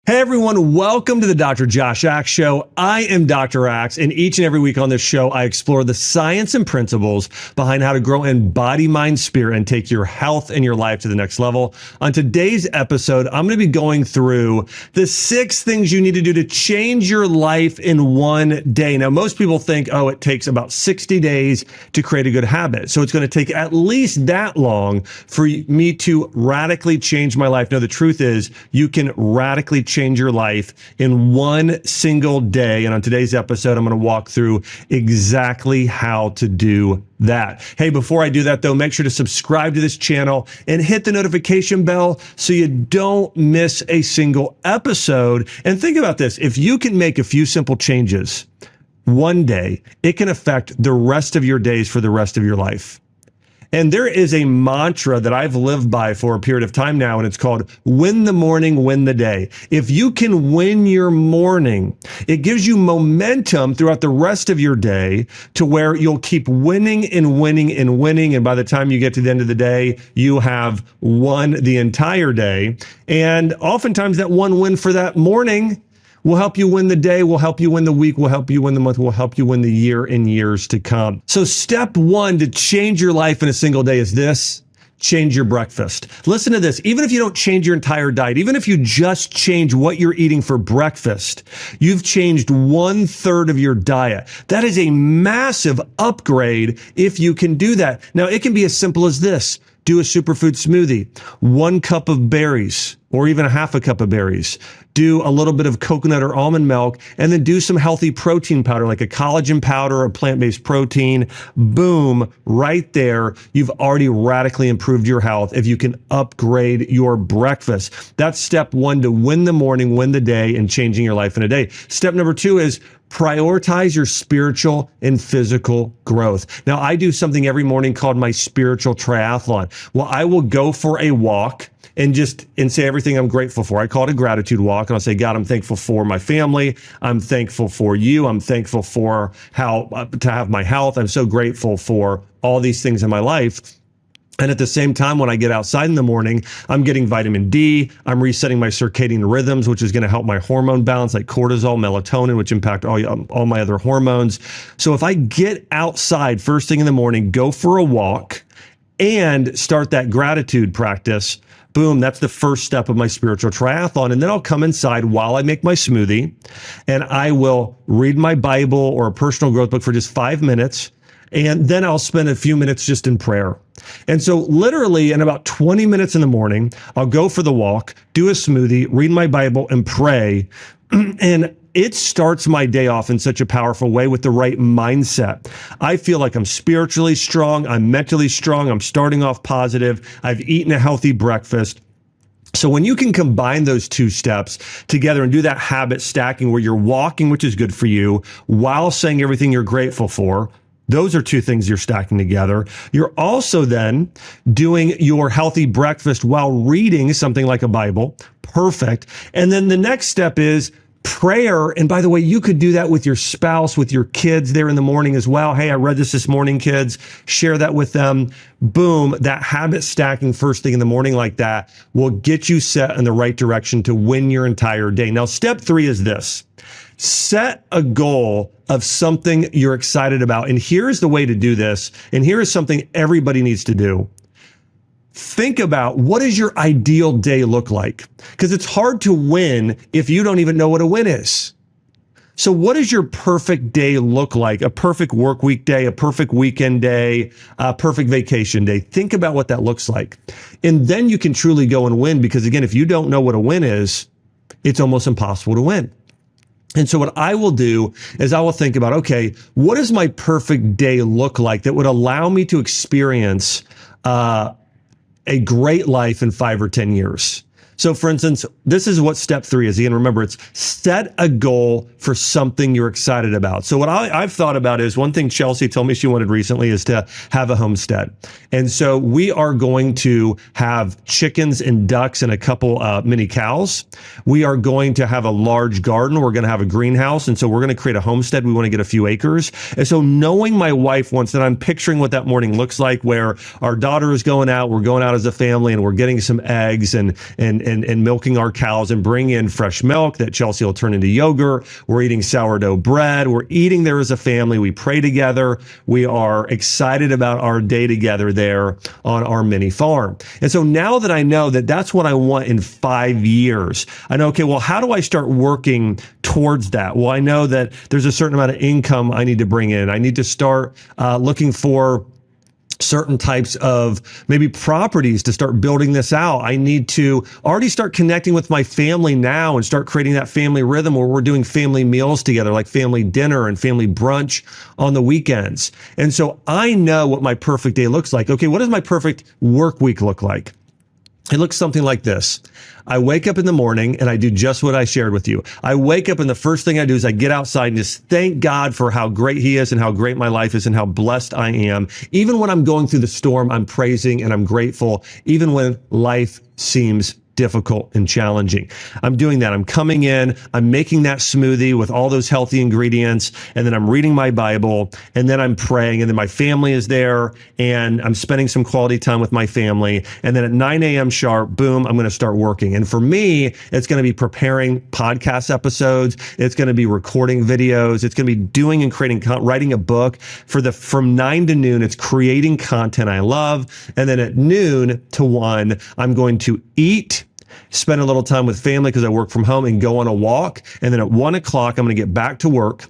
Hey everyone, welcome to the Dr. Josh Axe Show. I am Dr. Axe, and each and every week on this show, I explore the science and principles behind how to grow in body, mind, spirit, and take your health and your life to the next level. On today's episode, I'm going to be going through the 6 things you need to do to change your life in one day. Now, most people think, it takes about 60 days to create a good habit. So it's going to take at least that long for me to radically change my life. No, the truth is you can radically change your life in one single day. And on today's episode, I'm going to walk through exactly how to do that. Hey, before I do that though, make sure to subscribe to this channel and hit the notification bell so you don't miss a single episode. And think about this. If you can make a few simple changes one day, it can affect the rest of your days for the rest of your life. And there is a mantra that I've lived by for a period of time now, and it's called win the morning, win the day. If you can win your morning, it gives you momentum throughout the rest of your day to where you'll keep winning and winning and winning. And by the time you get to the end of the day, you have won the entire day. And oftentimes that one win for that morning will help you win the day, will help you win the week, will help you win the month, will help you win the year and years to come. So step 1 to change your life in a single day is this: change your breakfast. Listen to this. Even if you don't change your entire diet, even if you just change what you're eating for breakfast, you've changed 1/3 of your diet. That is a massive upgrade if you can do that. Now, it can be as simple as this. Do a superfood smoothie, 1 cup of berries, or even a half a cup of berries. Do a little bit of coconut or almond milk, and then do some healthy protein powder, like a collagen powder or plant-based protein. Boom, right there. You've already radically improved your health if you can upgrade your breakfast. That's step 1 to win the morning, win the day, and changing your life in a day. Step number 2 is prioritize your spiritual and physical growth. Now, I do something every morning called my spiritual triathlon. Well, I will go for a walk and say everything I'm grateful for. I call it a gratitude walk, and I'll say, God, I'm thankful for my family. I'm thankful for you. I'm thankful for to have my health. I'm so grateful for all these things in my life. And at the same time, when I get outside in the morning, I'm getting vitamin D. I'm resetting my circadian rhythms, which is going to help my hormone balance, like cortisol, melatonin, which impact all my other hormones. So if I get outside first thing in the morning, go for a walk, and start that gratitude practice, boom, that's the first step of my spiritual triathlon. And then I'll come inside while I make my smoothie, and I will read my Bible or a personal growth book for just 5 minutes. And then I'll spend a few minutes just in prayer. And so literally in about 20 minutes in the morning, I'll go for the walk, do a smoothie, read my Bible, and pray. And it starts my day off in such a powerful way with the right mindset. I feel like I'm spiritually strong. I'm mentally strong. I'm starting off positive. I've eaten a healthy breakfast. So when you can combine those 2 steps together and do that habit stacking where you're walking, which is good for you, while saying everything you're grateful for, those are 2 things you're stacking together. You're also then doing your healthy breakfast while reading something like a Bible. Perfect. And then the next step is prayer. And by the way, you could do that with your spouse, with your kids there in the morning as well. Hey, I read this morning, kids. Share that with them. Boom. That habit stacking first thing in the morning like that will get you set in the right direction to win your entire day. Now, step 3 is this. Set a goal of something you're excited about. And here's the way to do this. And here is something everybody needs to do. Think about, what does your ideal day look like? Because it's hard to win if you don't even know what a win is. So what does your perfect day look like? A perfect work week day, a perfect weekend day, a perfect vacation day. Think about what that looks like. And then you can truly go and win, because again, if you don't know what a win is, it's almost impossible to win. And so what I will do is I will think about, okay, what does my perfect day look like that would allow me to experience a great life in 5 or 10 years? So for instance, this is what step 3 is. Again, remember, it's set a goal for something you're excited about. So what I've thought about is, one thing Chelsea told me she wanted recently is to have a homestead. And so we are going to have chickens and ducks and a couple mini cows. We are going to have a large garden. We're going to have a greenhouse. And so we're going to create a homestead. We want to get a few acres. And so knowing my wife wants that, I'm picturing what that morning looks like, where our daughter is going out, we're going out as a family, and we're getting some eggs and and milking our cows and bring in fresh milk that Chelsea will turn into yogurt. We're eating sourdough bread. We're eating there as a family. We pray together. We are excited about our day together there on our mini farm. And so now that I know that that's what I want in 5 years, I know, okay, well, how do I start working towards that? Well, I know that there's a certain amount of income I need to bring in. I need to start looking for certain types of maybe properties to start building this out. I need to already start connecting with my family now and start creating that family rhythm where we're doing family meals together, like family dinner and family brunch on the weekends. And so I know what my perfect day looks like. Okay, what does my perfect work week look like? It looks something like this. I wake up in the morning and I do just what I shared with you. I wake up and the first thing I do is I get outside and just thank God for how great he is and how great my life is and how blessed I am. Even when I'm going through the storm, I'm praising and I'm grateful, even when life seems difficult and challenging. I'm doing that. I'm coming in, I'm making that smoothie with all those healthy ingredients, and then I'm reading my Bible, and then I'm praying, and then my family is there, and I'm spending some quality time with my family, and then at 9 a.m. sharp, boom, I'm going to start working. And for me, it's going to be preparing podcast episodes. It's going to be recording videos. It's going to be doing and creating, writing a book. From 9 to noon, it's creating content I love. And then at noon to 1, I'm going to eat, spend a little time with family because I work from home, and go on a walk. And then at 1 o'clock, I'm going to get back to work.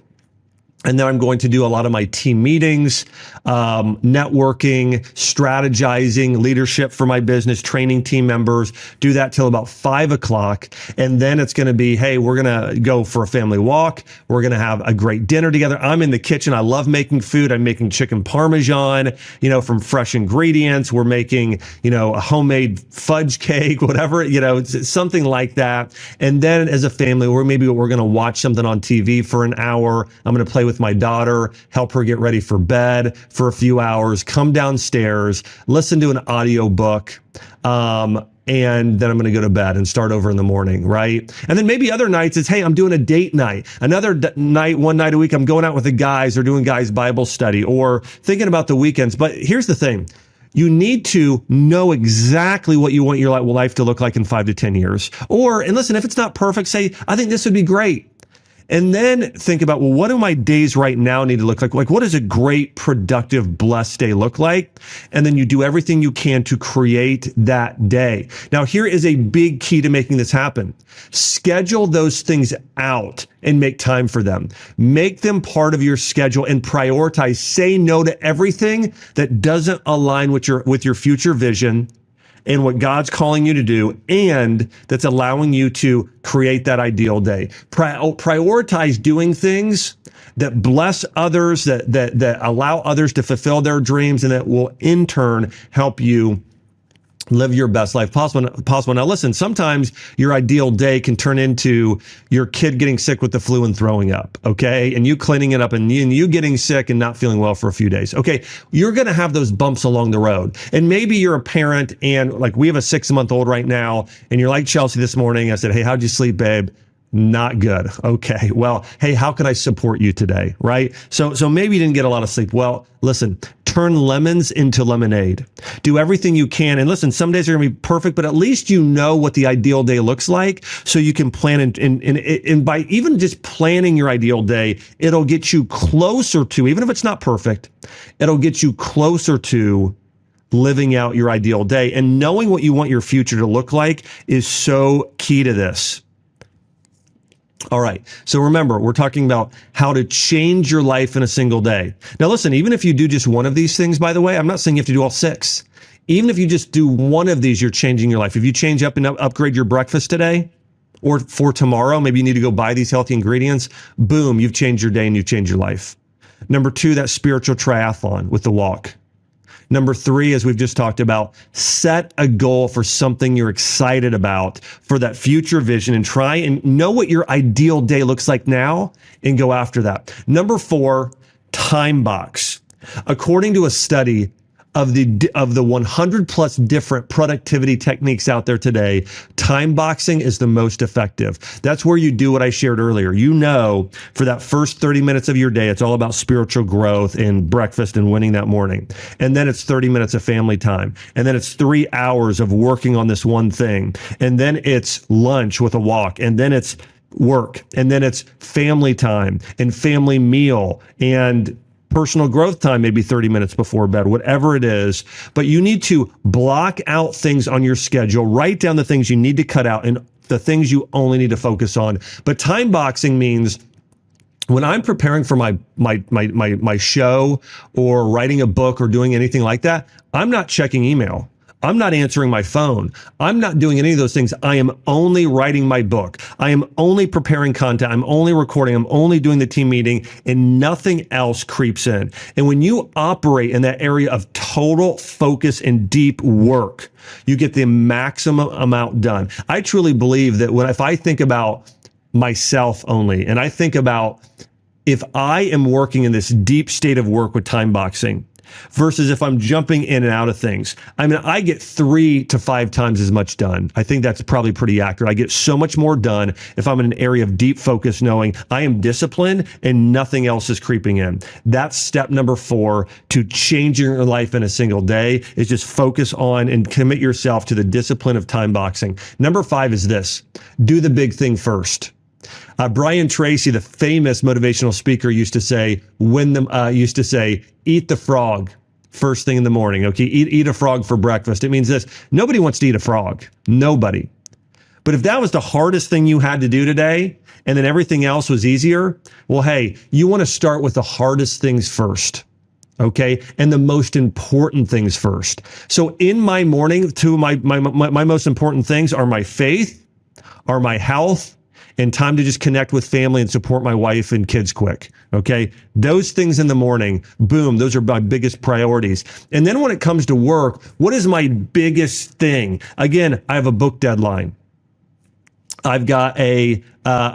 And then I'm going to do a lot of my team meetings, networking, strategizing, leadership for my business, training team members, do that till about 5 o'clock. And then it's going to be, hey, we're going to go for a family walk. We're going to have a great dinner together. I'm in the kitchen. I love making food. I'm making chicken Parmesan, from fresh ingredients. We're making, a homemade fudge cake, whatever, it's something like that. And then as a family, we're going to watch something on TV for an hour. I'm going to play with my daughter, help her get ready for bed for a few hours, come downstairs, listen to an audio book, and then I'm going to go to bed and start over in the morning, right? And then maybe other nights it's, hey, I'm doing a date night. Another night, one night a week, I'm going out with the guys or doing guys Bible study or thinking about the weekends. But here's the thing. You need to know exactly what you want your life to look like in 5 to 10 years. And listen, if it's not perfect, say, I think this would be great. And then think about, well, what do my days right now need to look like? Like, what does a great, productive, blessed day look like? And then you do everything you can to create that day. Now, here is a big key to making this happen. Schedule those things out and make time for them. Make them part of your schedule and prioritize. Say no to everything that doesn't align with your future vision and what God's calling you to do, and that's allowing you to create that ideal day. Prioritize doing things that bless others, that allow others to fulfill their dreams, and that will in turn help you live your best life possible. Now, listen, sometimes your ideal day can turn into your kid getting sick with the flu and throwing up, okay? And you cleaning it up and you getting sick and not feeling well for a few days. Okay, you're going to have those bumps along the road. And maybe you're a parent and like we have a 6-month-old right now, and you're like Chelsea this morning. I said, hey, how'd you sleep, babe? Not good. Okay. Well, hey, how can I support you today? Right? So maybe you didn't get a lot of sleep. Well, listen, turn lemons into lemonade. Do everything you can. And listen, some days are going to be perfect, but at least you know what the ideal day looks like so you can plan. And by even just planning your ideal day, it'll get you closer to, even if it's not perfect, it'll get you closer to living out your ideal day. And knowing what you want your future to look like is so key to this. All right. So remember, we're talking about how to change your life in a single day. Now, listen, even if you do just one of these things, by the way, I'm not saying you have to do all 6. Even if you just do one of these, you're changing your life. If you change up and upgrade your breakfast today or for tomorrow, maybe you need to go buy these healthy ingredients. Boom, you've changed your day and you've changed your life. Number 2, that spiritual triathlon with the walk. Number 3, as we've just talked about, set a goal for something you're excited about for that future vision and try and know what your ideal day looks like now and go after that. Number 4, time box. According to a study, of the 100 plus different productivity techniques out there today, time boxing is the most effective. That's where you do what I shared earlier. You know, for that first 30 minutes of your day, it's all about spiritual growth and breakfast and winning that morning. And then it's 30 minutes of family time. And then it's 3 hours of working on this one thing. And then it's lunch with a walk. And then it's work. And then it's family time and family meal and personal growth time, maybe 30 minutes before bed, whatever it is. But you need to block out things on your schedule, write down the things you need to cut out and the things you only need to focus on. But time boxing means when I'm preparing for my show or writing a book or doing anything like that, I'm not checking email. I'm not answering my phone. I'm not doing any of those things. I am only writing my book. I am only preparing content. I'm only recording. I'm only doing the team meeting, and nothing else creeps in. And when you operate in that area of total focus and deep work, you get the maximum amount done. I truly believe that if I think about myself only, and I think about if I am working in this deep state of work with time boxing, versus if I'm jumping in and out of things. I mean, I get 3 to 5 times as much done. I think that's probably pretty accurate. I get so much more done if I'm in an area of deep focus, knowing I am disciplined and nothing else is creeping in. That's step number 4 to changing your life in a single day, is just focus on and commit yourself to the discipline of time boxing. Number 5 is this: do the big thing first. Brian Tracy, the famous motivational speaker, used to say, eat the frog first thing in the morning. Okay, eat a frog for breakfast. It means this: nobody wants to eat a frog. Nobody. But if that was the hardest thing you had to do today, and then everything else was easier, well, hey, you want to start with the hardest things first. Okay, and the most important things first. So in my morning, two of my most important things are my faith, are my health, and time to just connect with family and support my wife and kids quick. Okay. Those things in the morning, boom, those are my biggest priorities. And then when it comes to work, what is my biggest thing? Again, I have a book deadline. I've got a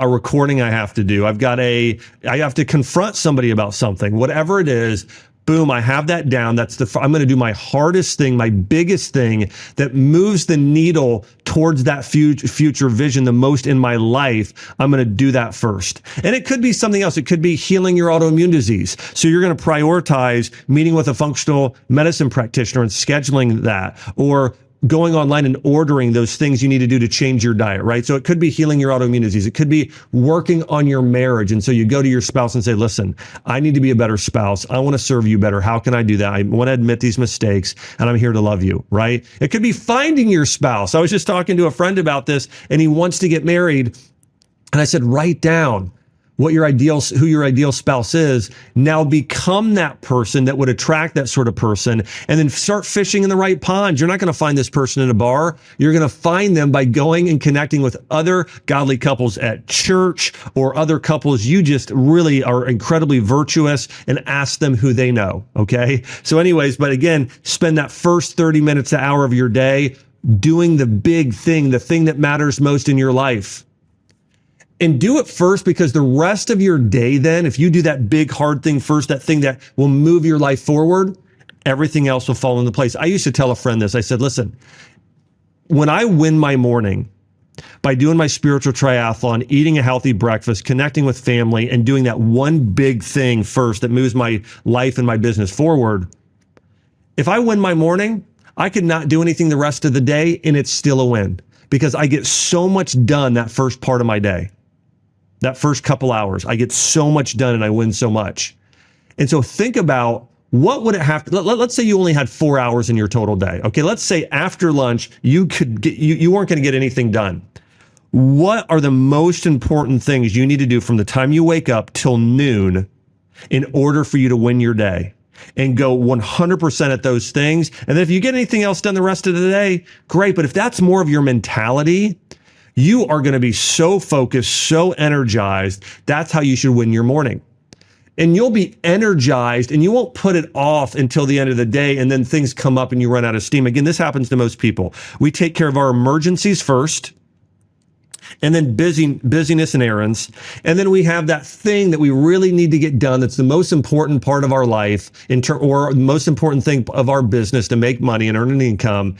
recording I have to do. I have to confront somebody about something, whatever it is. Boom, I have that down. I'm going to do my hardest thing, my biggest thing that moves the needle towards that future vision the most in my life. I'm going to do that first. And it could be something else. It could be healing your autoimmune disease. So you're going to prioritize meeting with a functional medicine practitioner and scheduling that, or going online and ordering those things you need to do to change your diet, right? So it could be healing your autoimmune disease. It could be working on your marriage. And so you go to your spouse and say, listen, I need to be a better spouse. I want to serve you better. How can I do that? I want to admit these mistakes, and I'm here to love you, right? It could be finding your spouse. I was just talking to a friend about this, and he wants to get married. And I said, write down who your ideal spouse is. Now become that person that would attract that sort of person, and then start fishing in the right ponds. You're not going to find this person in a bar. You're going to find them by going and connecting with other godly couples at church, or other couples you just really are incredibly virtuous, and ask them who they know. Okay. So anyways, but again, spend that first 30 minutes to hour of your day doing the big thing, the thing that matters most in your life. And do it first, because the rest of your day, then, if you do that big, hard thing first, that thing that will move your life forward, everything else will fall into place. I used to tell a friend this. I said, listen, when I win my morning by doing my spiritual triathlon, eating a healthy breakfast, connecting with family, and doing that one big thing first that moves my life and my business forward, if I win my morning, I could not do anything the rest of the day, and it's still a win, because I get so much done that first part of my day. That first couple hours, I get so much done and I win so much. And so think about, what would it have to, let's say you only had 4 hours in your total day. Okay. Let's say after lunch, you weren't going to get anything done. What are the most important things you need to do from the time you wake up till noon in order for you to win your day? And go 100% at those things. And then if you get anything else done the rest of the day, great. But if that's more of your mentality, you are going to be so focused, so energized. That's how you should win your morning. And you'll be energized, and you won't put it off until the end of the day, and then things come up and you run out of steam. Again, this happens to most people. We take care of our emergencies first, and then busyness and errands. And then we have that thing that we really need to get done. That's the most important part of our life or the most important thing of our business to make money and earn an income.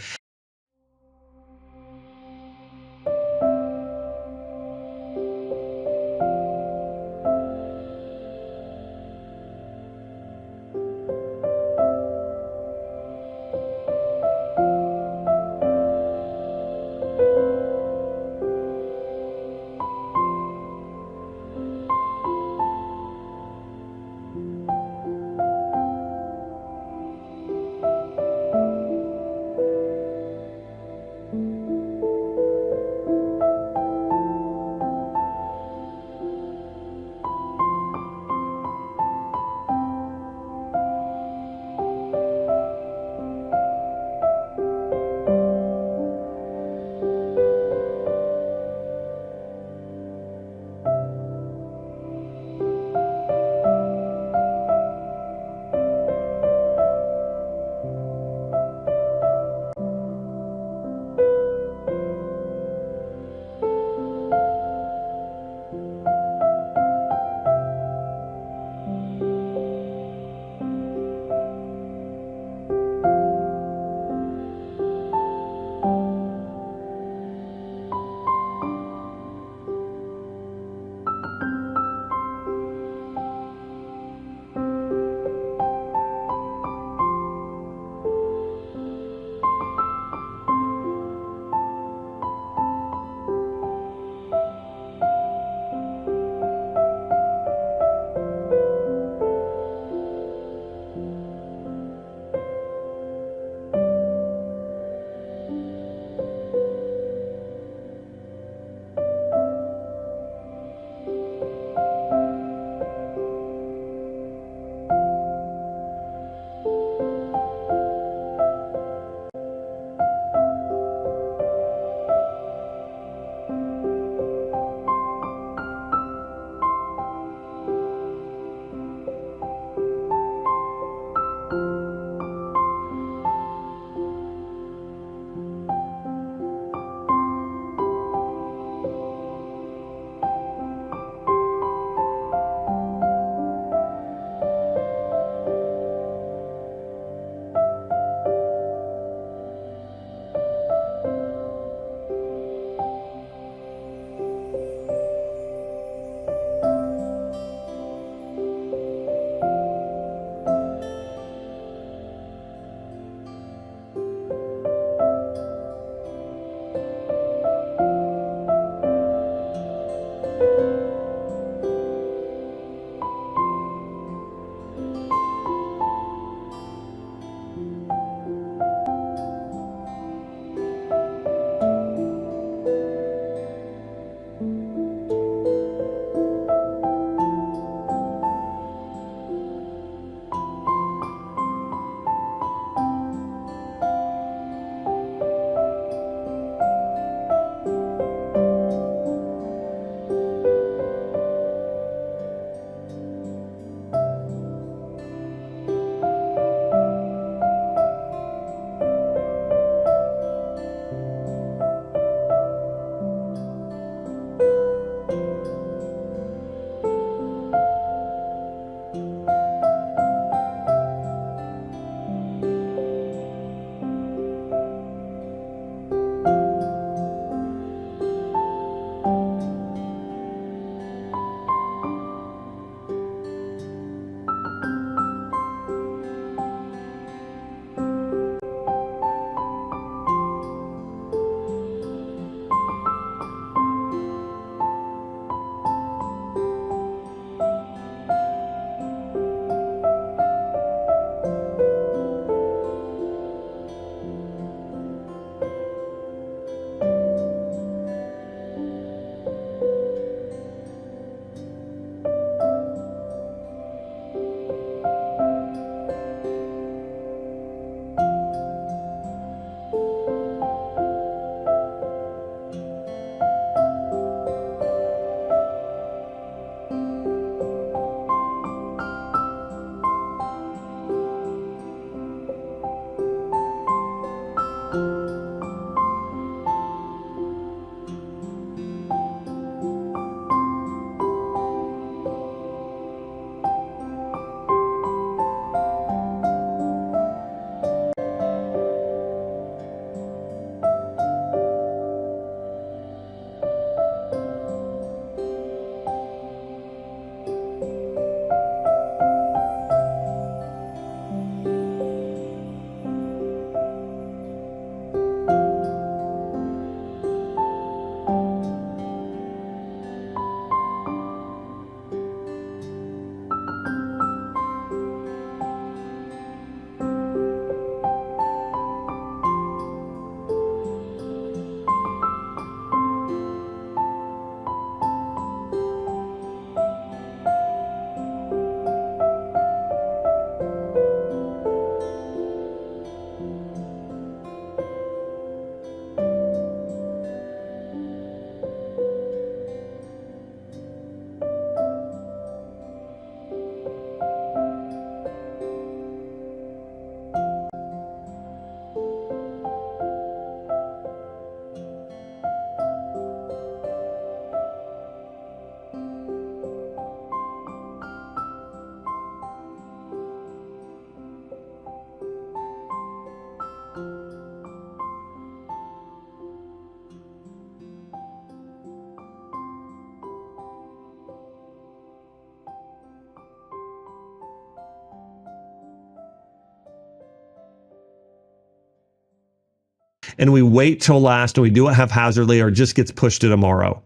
And we wait till last and we do it haphazardly or it just gets pushed to tomorrow.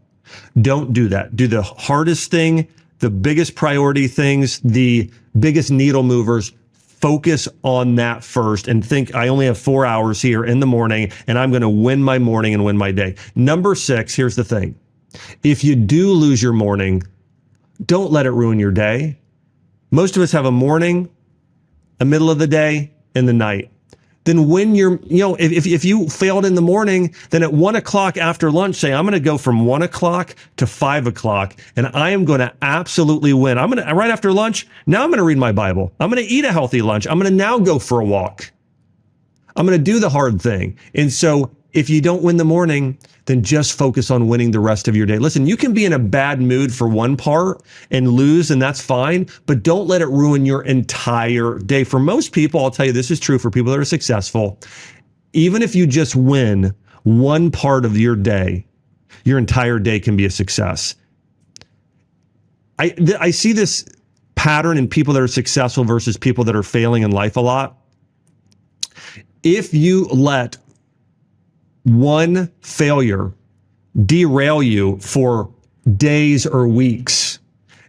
Don't do that. Do the hardest thing, the biggest priority things, the biggest needle movers. Focus on that first and think, I only have 4 hours here in the morning and I'm going to win my morning and win my day. Number 6, here's the thing. If you do lose your morning, don't let it ruin your day. Most of us have a morning, a middle of the day, and the night. Then when you're, if you failed in the morning, then at 1 o'clock after lunch, say, I'm going to go from 1 o'clock to 5 o'clock and I am going to absolutely win. I'm going to, right after lunch, now I'm going to read my Bible. I'm going to eat a healthy lunch. I'm going to now go for a walk. I'm going to do the hard thing. And so if you don't win the morning, then just focus on winning the rest of your day. Listen, you can be in a bad mood for one part and lose, and that's fine, but don't let it ruin your entire day. For most people, I'll tell you, this is true for people that are successful. Even if you just win one part of your day, your entire day can be a success. I see this pattern in people that are successful versus people that are failing in life a lot. If you let one failure derail you for days or weeks,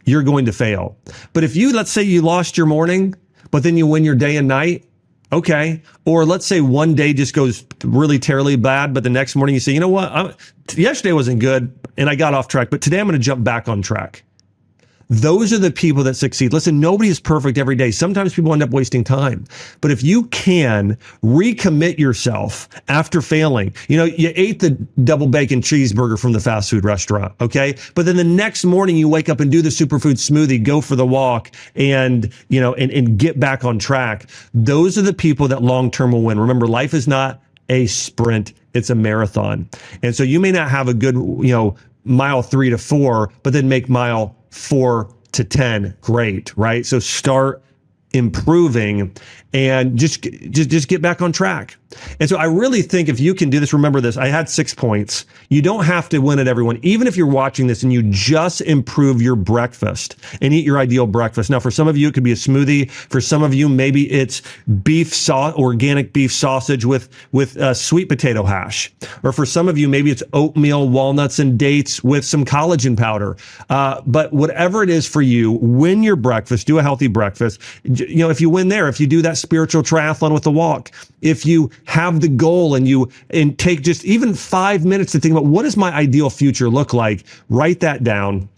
you're going to fail. But if you, let's say you lost your morning, but then you win your day and night, okay. Or let's say one day just goes really terribly bad, but the next morning you say, you know what, yesterday wasn't good and I got off track, but today I'm going to jump back on track. Those are the people that succeed. Listen, nobody is perfect every day. Sometimes people end up wasting time. But if you can recommit yourself after failing, you ate the double bacon cheeseburger from the fast food restaurant, okay? But then the next morning you wake up and do the superfood smoothie, go for the walk and get back on track. Those are the people that long-term will win. Remember, life is not a sprint. It's a marathon. And so you may not have a good, mile 3 to 4, but then make mile 4 to 10 great, right? So start improving and just get back on track. And so I really think if you can do this, remember this, I had 6 points. You don't have to win at everyone. Even if you're watching this and you just improve your breakfast and eat your ideal breakfast. Now, for some of you, it could be a smoothie. For some of you, maybe it's organic beef sausage with sweet potato hash. Or for some of you, maybe it's oatmeal, walnuts, and dates with some collagen powder. But whatever it is for you, win your breakfast, do a healthy breakfast. If you win there, if you do that spiritual triathlon with the walk, if you have the goal and take just even 5 minutes to think about what does my ideal future look like, write that down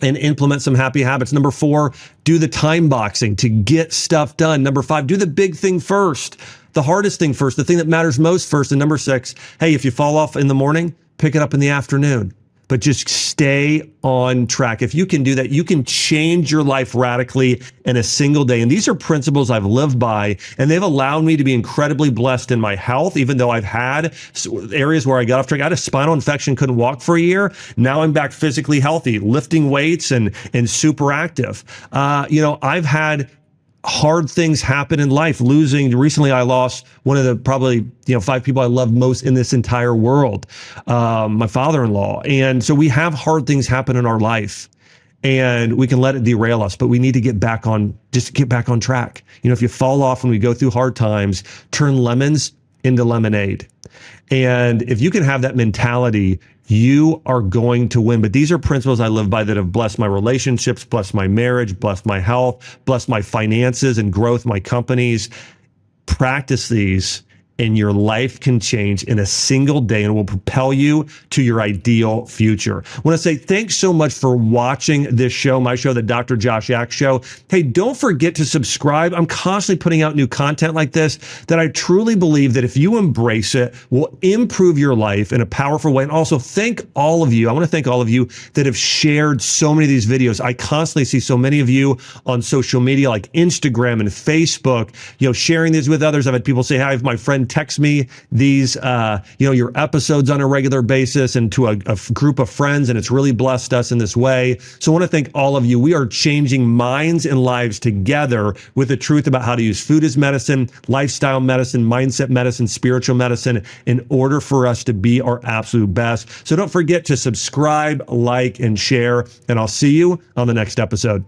and implement some happy habits. Number 4, do the time boxing to get stuff done. Number 5, do the big thing first, the hardest thing first, the thing that matters most first. And number 6, hey, if you fall off in the morning, pick it up in the afternoon. But just stay on track. If you can do that, you can change your life radically in a single day. And these are principles I've lived by, and they've allowed me to be incredibly blessed in my health, even though I've had areas where I got off track. I had a spinal infection, couldn't walk for a year. Now I'm back physically healthy, lifting weights and super active. I've had hard things happen in life. Recently I lost one of the probably 5 people I love most in this entire world, my father-in-law. And so we have hard things happen in our life and we can let it derail us, but we need to get back on track. If you fall off when we go through hard times, turn lemons into lemonade. And if you can have that mentality, you are going to win. But these are principles I live by that have blessed my relationships, blessed my marriage, blessed my health, blessed my finances and growth, my companies. Practice these and your life can change in a single day and will propel you to your ideal future. I want to say thanks so much for watching this show, my show, the Dr. Josh Axe Show. Hey, don't forget to subscribe. I'm constantly putting out new content like this that I truly believe that if you embrace it, will improve your life in a powerful way. And also thank all of you. I want to thank all of you that have shared so many of these videos. I constantly see so many of you on social media like Instagram and Facebook, sharing these with others. I've had people say, hi, my friend friend, text me these, your episodes on a regular basis and to a group of friends, and it's really blessed us in this way. So I want to thank all of you. We are changing minds and lives together with the truth about how to use food as medicine, lifestyle medicine, mindset medicine, spiritual medicine in order for us to be our absolute best. So don't forget to subscribe, like, and share, and I'll see you on the next episode.